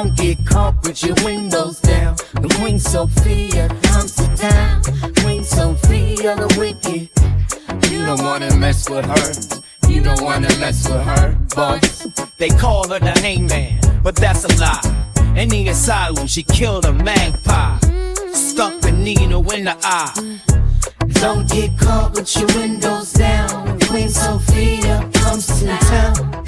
Don't get caught with your windows down. The Queen Sophia comes to town. Queen Sophia the wicked. You don't wanna mess with her. You don't wanna mess with her, boss. They call her the hangman, but that's a lie. In the asylum, she killed a magpie. Stuck the needle in the eye. Don't get caught with your windows down. Queen Sophia comes to town.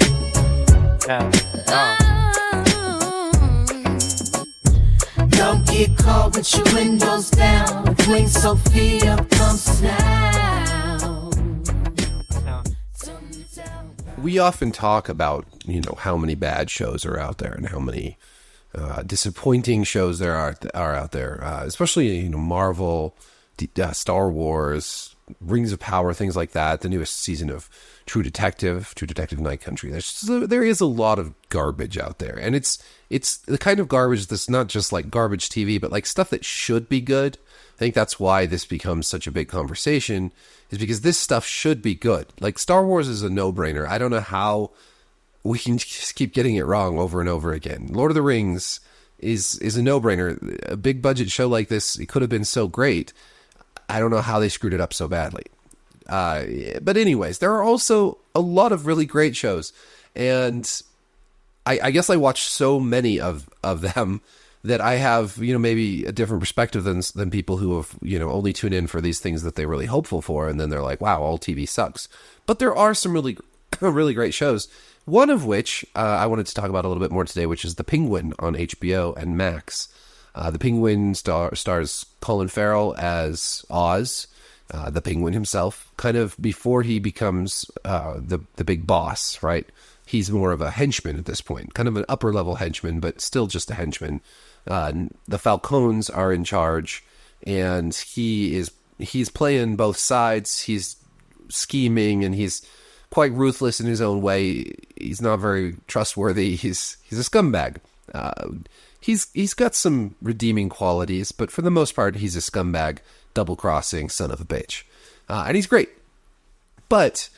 Don't get caught with your windows down. Queen Sophia comes to town. We often talk about, how many bad shows are out there and how many disappointing shows there are out there, especially, Marvel, Star Wars, Rings of Power, things like that. The newest season of True Detective Night Country. There is a lot of garbage out there, and it's the kind of garbage that's not just like garbage TV, but like stuff that should be good. I think that's why this becomes such a big conversation, is because this stuff should be good. Like Star Wars is a no-brainer. I don't know how we can just keep getting it wrong over and over again. Lord of the Rings is a no-brainer. A big budget show like this, it could have been so great. I don't know how they screwed it up so badly. But anyways, there are also a lot of really great shows. And I guess I watch so many of them that I have, maybe a different perspective than people who have, only tune in for these things that they're really hopeful for. And then they're like, wow, all TV sucks. But there are some really, really great shows. One of which I wanted to talk about a little bit more today, which is The Penguin on HBO and Max. The Penguin stars Colin Farrell as Oz, the Penguin himself, kind of before he becomes the big boss, right? He's more of a henchman at this point, kind of an upper-level henchman, but still just a henchman. The Falcones are in charge, and he's playing both sides. He's scheming, and he's quite ruthless in his own way. He's not very trustworthy. He's a scumbag. He's got some redeeming qualities, but for the most part, he's a scumbag, double-crossing son of a bitch. And he's great. But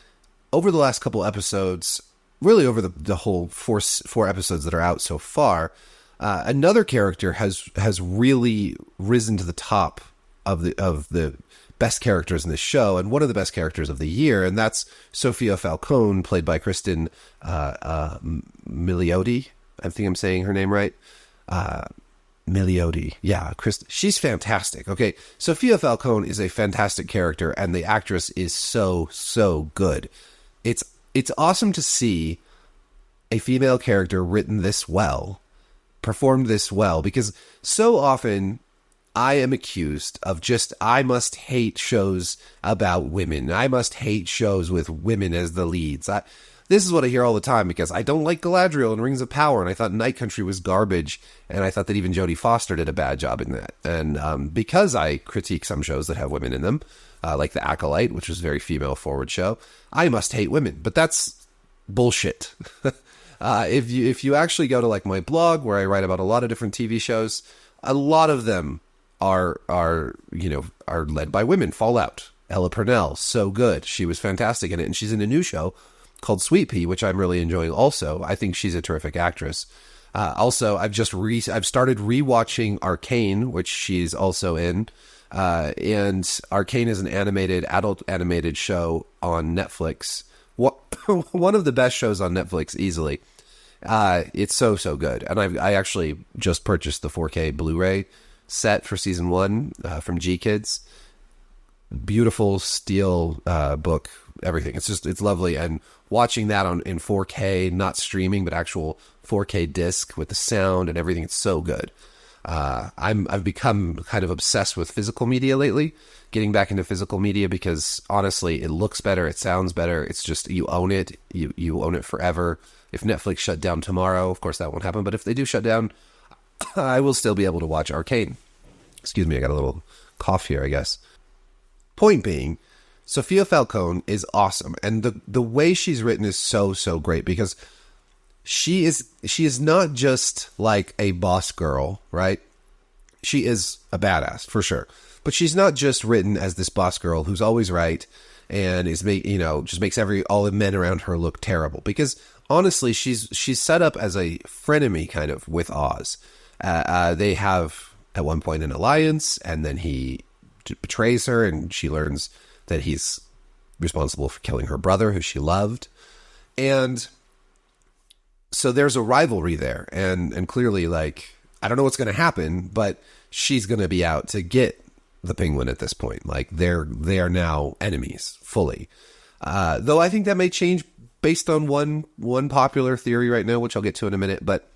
over the last couple episodes, really over the whole four episodes that are out so far, another character has really risen to the top of the best characters in this show, and one of the best characters of the year, and that's Sofia Falcone, played by Cristin Milioti. I think I'm saying her name right. Milioti. Yeah, she's fantastic. Okay, Sofia Falcone is a fantastic character, and the actress is so good. It's awesome to see a female character written this well, performed this well, because so often I am accused of I must hate shows about women. I must hate shows with women as the leads. This is what I hear all the time, because I don't like Galadriel and Rings of Power, and I thought Night Country was garbage, and I thought that even Jodie Foster did a bad job in that. And because I critique some shows that have women in them, like The Acolyte, which was a very female-forward show, I must hate women. But that's bullshit. If you actually go to like my blog, where I write about a lot of different TV shows, a lot of them are led by women. Fallout, Ella Purnell, so good. She was fantastic in it, and she's in a new show called Sweet Pea, which I'm really enjoying also. I think she's a terrific actress. Also, I've started rewatching Arcane, which she's also in. And Arcane is an adult animated show on Netflix. One of the best shows on Netflix, easily. It's so good. And I actually just purchased the 4K Blu-ray set for season 1 from G Kids. Beautiful steel book, everything. It's lovely. And watching that in 4K, not streaming, but actual 4K disc with the sound and everything, it's so good. I've become kind of obsessed with physical media lately, getting back into physical media, because honestly, it looks better, it sounds better. It's just, you own it. You own it forever. If Netflix shut down tomorrow, of course that won't happen, but if they do shut down, I will still be able to watch Arcane. Excuse me, I got a little cough here, I guess. Point being, Sofia Falcone is awesome, and the way she's written is so great, because she is not just like a boss girl, right? She is a badass, for sure. But she's not just written as this boss girl who's always right and just makes all the men around her look terrible. Because honestly, she's set up as a frenemy kind of with Oz. They have at one point an alliance, and then he betrays her, and she learns that he's responsible for killing her brother, who she loved. And so there's a rivalry there, and clearly, like, I don't know what's going to happen, but she's going to be out to get the Penguin at this point. Like, they are now enemies fully. Though I think that may change based on one popular theory right now, which I'll get to in a minute. But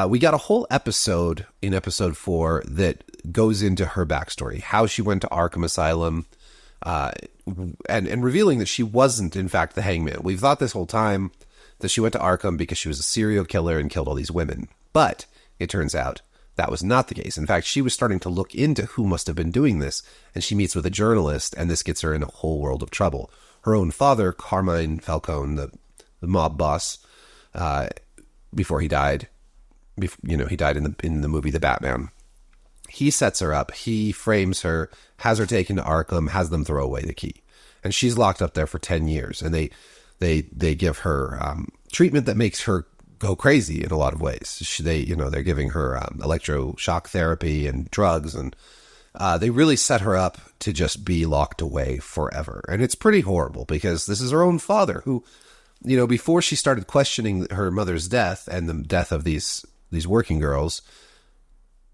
we got a whole episode in episode 4 that goes into her backstory, how she went to Arkham Asylum, and revealing that she wasn't, in fact, the Hangman. We've thought this whole time that she went to Arkham because she was a serial killer and killed all these women. But it turns out that was not the case. In fact, she was starting to look into who must have been doing this, and she meets with a journalist, and this gets her in a whole world of trouble. Her own father, Colin Falcone, the mob boss, before he died, he died in the movie The Batman. He sets her up. He frames her, has her taken to Arkham, has them throw away the key, and she's locked up there for 10 years. And they give her treatment that makes her go crazy in a lot of ways. They're giving her electroshock therapy and drugs, and they really set her up to just be locked away forever. And it's pretty horrible, because this is her own father who, before she started questioning her mother's death and the death of these working girls,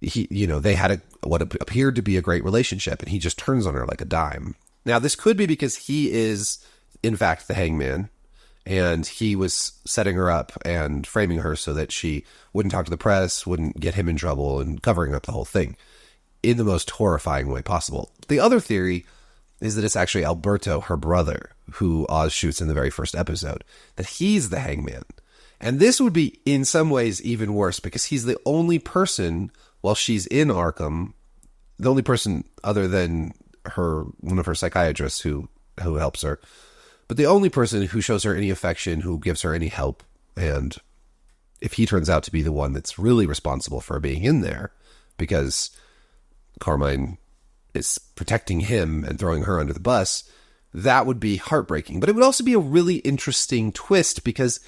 they had what appeared to be a great relationship, and he just turns on her like a dime. Now, this could be because he is, in fact, the Hangman, and he was setting her up and framing her so that she wouldn't talk to the press, wouldn't get him in trouble, and covering up the whole thing in the most horrifying way possible. The other theory is that it's actually Alberto, her brother, who Oz shoots in the very first episode, that he's the Hangman. And this would be, in some ways, even worse, because he's the only person, while she's in Arkham, the only person other than one of her psychiatrists who helps her, but the only person who shows her any affection, who gives her any help. And if he turns out to be the one that's really responsible for being in there, because Carmine is protecting him and throwing her under the bus, that would be heartbreaking. But it would also be a really interesting twist, because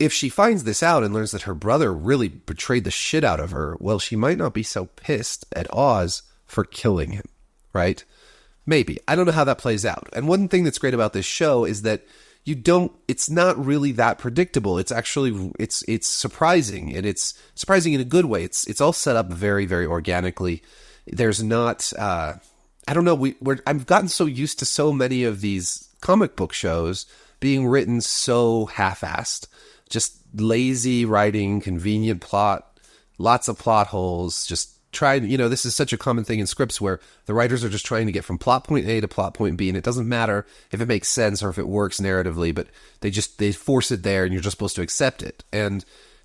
if she finds this out and learns that her brother really betrayed the shit out of her, well, she might not be so pissed at Oz for killing him, right? Maybe. I don't know how that plays out. And one thing that's great about this show is that it's not really that predictable. It's actually, it's surprising, and it's surprising in a good way. It's all set up very, very organically. There's not, I don't know, I've gotten so used to so many of these comic book shows being written so half-assed. Just lazy writing, convenient plot, lots of plot holes, just this is such a common thing in scripts where the writers are just trying to get from plot point A to plot point B, and it doesn't matter if it makes sense or if it works narratively, but they force it there, and you're just supposed to accept it. And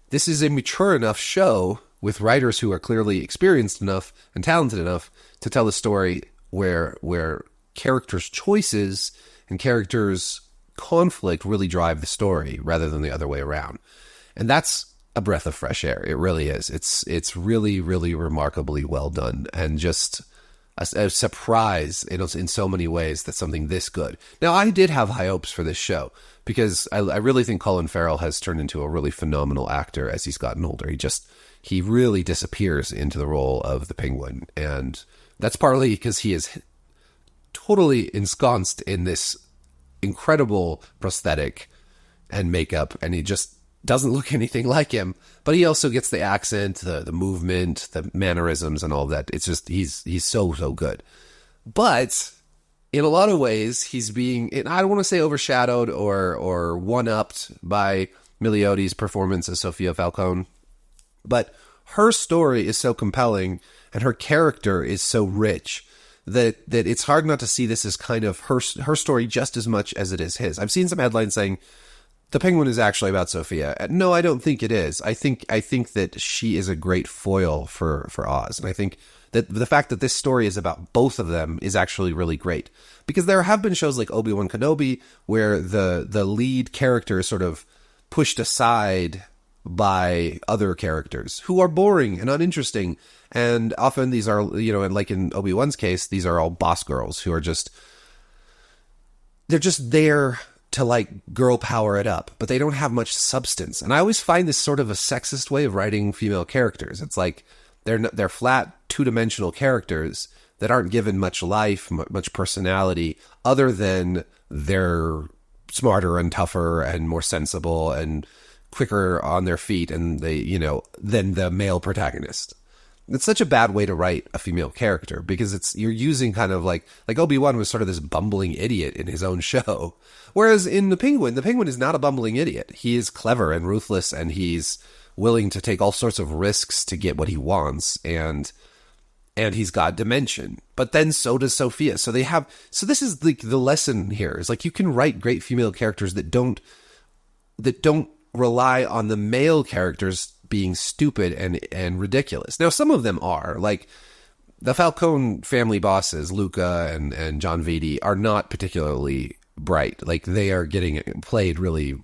this is a mature enough show with writers who are clearly experienced enough and talented enough to tell a story where characters' choices and characters' conflict really drive the story rather than the other way around. And that's a breath of fresh air. It really is. It's really, really remarkably well done, and just a surprise in so many ways that something this good. Now, I did have high hopes for this show, because I really think Colin Farrell has turned into a really phenomenal actor as he's gotten older. He really disappears into the role of the Penguin, and that's partly because he is totally ensconced in this incredible prosthetic and makeup, and he just doesn't look anything like him, but he also gets the accent, the movement, the mannerisms, and all that. It's just, he's so good. But in a lot of ways, he's being, I don't want to say overshadowed or one-upped by Milioti's performance as Sofia Falcone, but her story is so compelling and her character is so rich that it's hard not to see this as kind of her story just as much as it is his. I've seen some headlines saying the Penguin is actually about Sophia. No, I don't think it is. I think that she is a great foil for Oz. And I think that the fact that this story is about both of them is actually really great. Because there have been shows like Obi-Wan Kenobi where the lead character is sort of pushed aside by other characters who are boring and uninteresting. And often these are, and like in Obi-Wan's case, these are all boss girls who are just they're just there to like girl power it up, but they don't have much substance. And I always find this sort of a sexist way of writing female characters. It's like they're flat, two-dimensional characters that aren't given much life, much personality, other than they're smarter and tougher and more sensible and quicker on their feet, and than the male protagonist. It's such a bad way to write a female character, because you're using kind of like Obi-Wan was sort of this bumbling idiot in his own show. Whereas in the Penguin is not a bumbling idiot. He is clever and ruthless, and he's willing to take all sorts of risks to get what he wants, and he's got dimension. But then so does Sophia. So this is the lesson here, is like, you can write great female characters that don't rely on the male characters being stupid and ridiculous. Now, some of them are, like the Falcone family bosses, Luca and John Vitti, are not particularly bright. Like, they are getting played really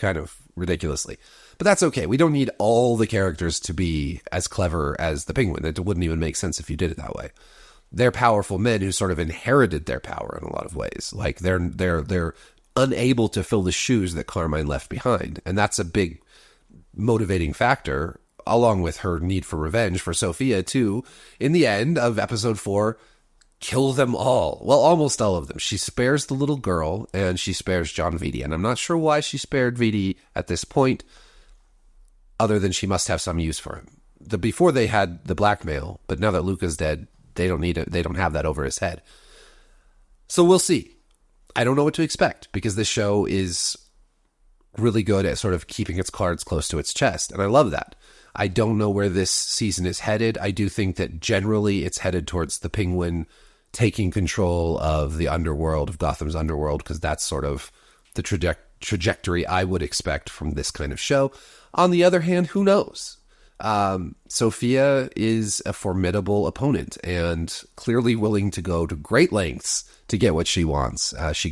kind of ridiculously. But that's okay. We don't need all the characters to be as clever as the Penguin. It wouldn't even make sense if you did it that way. They're powerful men who sort of inherited their power in a lot of ways. Like, they're unable to fill the shoes that Carmine left behind. And that's a big motivating factor, along with her need for revenge for Sophia to, in the end of episode 4, kill them all. Well, almost all of them. She spares the little girl, and she spares John Vitti. And I'm not sure why she spared Vitti at this point, other than she must have some use for him. Before they had the blackmail, but now that Luca's dead, they don't need it. They don't have that over his head. So we'll see. I don't know what to expect, because this show is really good at sort of keeping its cards close to its chest, and I love that. I don't know where this season is headed. I do think that generally it's headed towards the Penguin taking control of the underworld, of Gotham's underworld, because that's sort of the trajectory I would expect from this kind of show. On the other hand, who knows? Sophia is a formidable opponent, and clearly willing to go to great lengths to get what she wants. She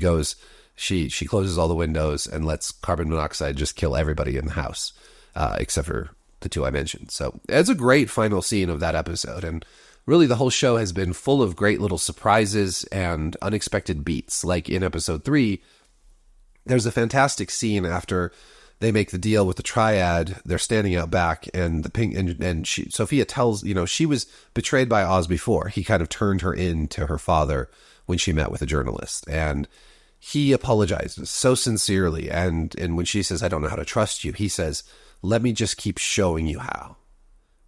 closes all the windows and lets carbon monoxide just kill everybody in the house, except for the two I mentioned. So it's a great final scene of that episode. And really the whole show has been full of great little surprises and unexpected beats. Like in episode 3, there's a fantastic scene after they make the deal with the Triad. They're standing out back, and Sophia tells, she was betrayed by Oz before. He kind of turned her in to her father when she met with a journalist, and he apologizes so sincerely. And when she says, "I don't know how to trust you," he says, "Let me just keep showing you how."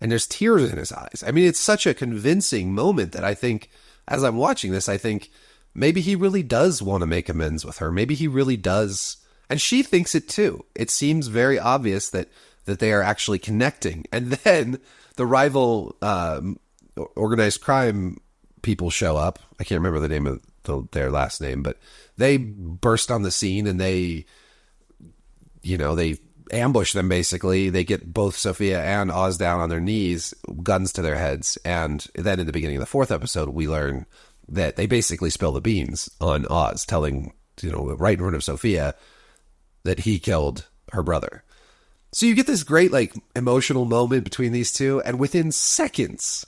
And there's tears in his eyes. I mean, it's such a convincing moment that I think, as I'm watching this, I think maybe he really does want to make amends with her. Maybe he really does. And she thinks it too. It seems very obvious that they are actually connecting. And then the rival organized crime people show up. I can't remember the name of their last name, but they burst on the scene, and they ambush them, basically. They get both Sophia and Oz down on their knees, guns to their heads. And then in the beginning of the 4th episode, we learn that they basically spill the beans on Oz, telling, right in front of Sophia, that he killed her brother. So you get this great, emotional moment between these two, and within seconds,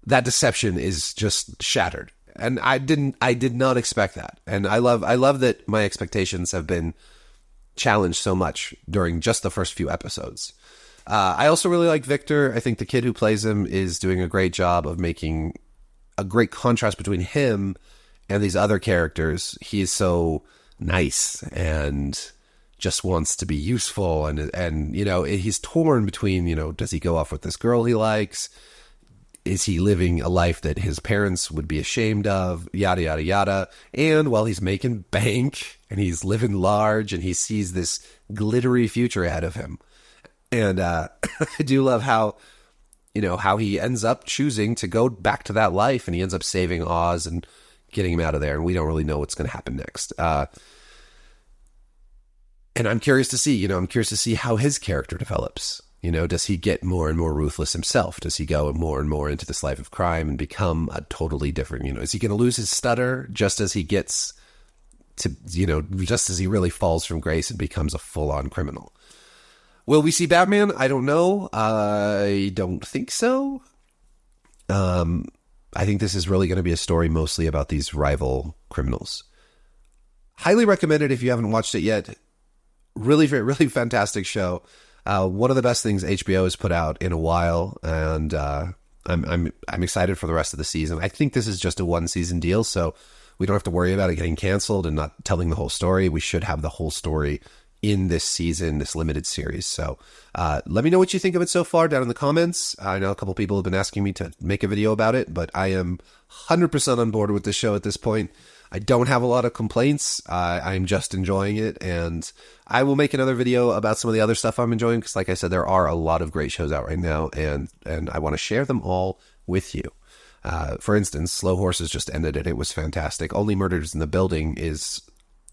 that deception is just shattered. And I did not expect that. And I love that my expectations have been challenged so much during just the first few episodes. I also really like Victor. I think the kid who plays him is doing a great job of making a great contrast between him and these other characters. He is so nice and just wants to be useful, and he's torn between, does he go off with this girl he likes? Is he living a life that his parents would be ashamed of? Yada, yada, yada. And while he's making bank and he's living large and he sees this glittery future ahead of him. And I do love how he ends up choosing to go back to that life, and he ends up saving Oz and getting him out of there. And we don't really know what's going to happen next. And I'm curious to see, how his character develops. Does he get more and more ruthless himself? Does he go more and more into this life of crime and become a totally different, is he going to lose his stutter just as he gets to, just as he really falls from grace and becomes a full-on criminal? Will we see Batman? I don't know. I don't think so. I think this is really going to be a story mostly about these rival criminals. highly recommend it if you haven't watched it yet. Really, really fantastic show. One of the best things HBO has put out in a while, and I'm excited for the rest of the season. I think this is just a 1-season deal, so we don't have to worry about it getting canceled and not telling the whole story. We should have the whole story in this season, this limited series. So let me know what you think of it so far down in the comments. I know a couple people have been asking me to make a video about it, but I am 100% on board with the show at this point. I don't have a lot of complaints. I'm just enjoying it, and I will make another video about some of the other stuff I'm enjoying, because like I said, there are a lot of great shows out right now, and I want to share them all with you. For instance, Slow Horses just ended, and it was fantastic. Only Murders in the Building is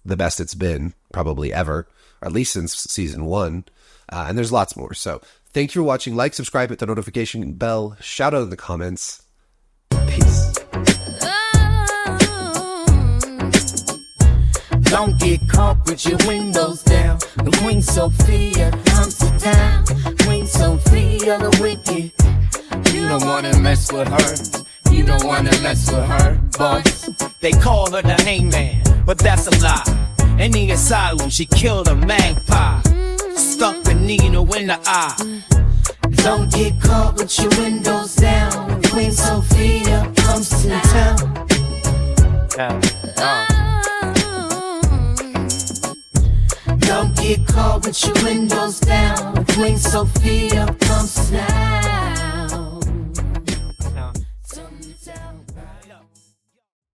the best it's been, probably ever, or at least since season 1. And there's lots more. So thank you for watching. Like, subscribe, hit the notification bell, shout out in the comments. Peace. Don't get caught with your windows down. The Queen Sophia comes to town. Queen Sophia the wicked. You don't wanna mess with her. You don't wanna mess with her, boss. They call her the hangman, but that's a lie. In the asylum, she killed a magpie. Stuck the needle in the eye. Don't get caught with your windows down. Queen Sophia comes to town. Don't get caught with your windows down. Queen Sophia comes to town.